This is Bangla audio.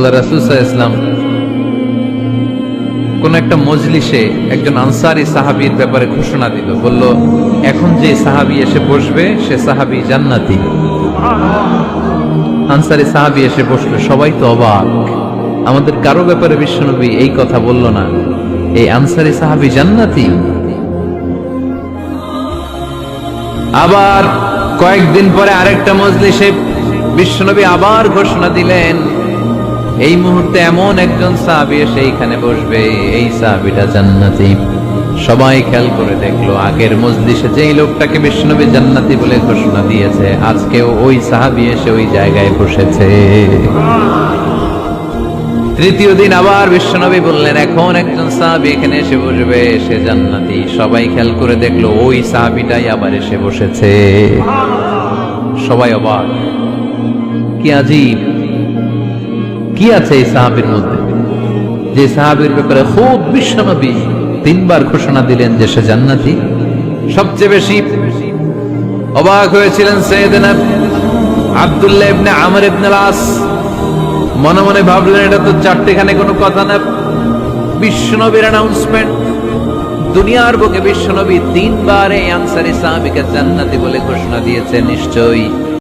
আল্লাহ রাসূল সাল্লাল্লাহু আলাইহি ওয়াসাল্লাম কোন একটা মজলিসে একজন আনসারী সাহাবীর ব্যাপারে ঘোষণা দিল, বলল এখন যে সাহাবী এসে বসবে সে সাহাবী জান্নাতি। আনসারী সাহাবী এসে বসলো, সবাই তো অবাক, আমাদের কারো ব্যাপারে বিশ্বনবী এই কথা বলল না, এই আনসারী সাহাবী জান্নাতি। আবার কয়েকদিন পরে আরেকটা মজলিসে বিশ্বনবী আবার ঘোষণা দিলেন, এই মুহূর্তে এমন একজন সাহাবী এসে এইখানে বসবে, এই সাহাবীটা জান্নাতি। সবাই খেয়াল করে দেখলো, আগের মজলিসে যেই লোকটাকে বিশ্বনবী জান্নাতি বলে ঘোষণা দিয়েছে, আজকেও ওই সাহাবী এসে ওই জায়গায় বসেছে। তৃতীয় দিন আবার বিশ্বনবী বললেন, এখন একজন সাহাবী এখানে এসে বসবে, সে জান্নাতি। সবাই খেয়াল করে দেখলো, ওই সাহাবীটাই আবার এসে বসেছে। সবাই অবাক, কি আজীব, কি আছে এই সাহাবীর মধ্যে, যে সাহাবীর ব্যাপারে খুব বিশ্বনবী তিনবার ঘোষণা দিলেন যে সে জান্নাতি। সবচেয়ে বেশি অবাক হয়েছিলেন সাইয়েদনা আব্দুল্লাহ ইবনে আমর ইবনে আল-আস। মনে মনে ভাবলেন, এটা তো চারটেখানে কোনো কথা না, বিশ্বনবীর অ্যানাউন্সমেন্ট। দুনিয়ার বুকে বিশ্বনবী তিনবার এই আনসারী সাহাবীকে জান্নাতি বলে ঘোষণা দিয়েছে, নিশ্চয়ই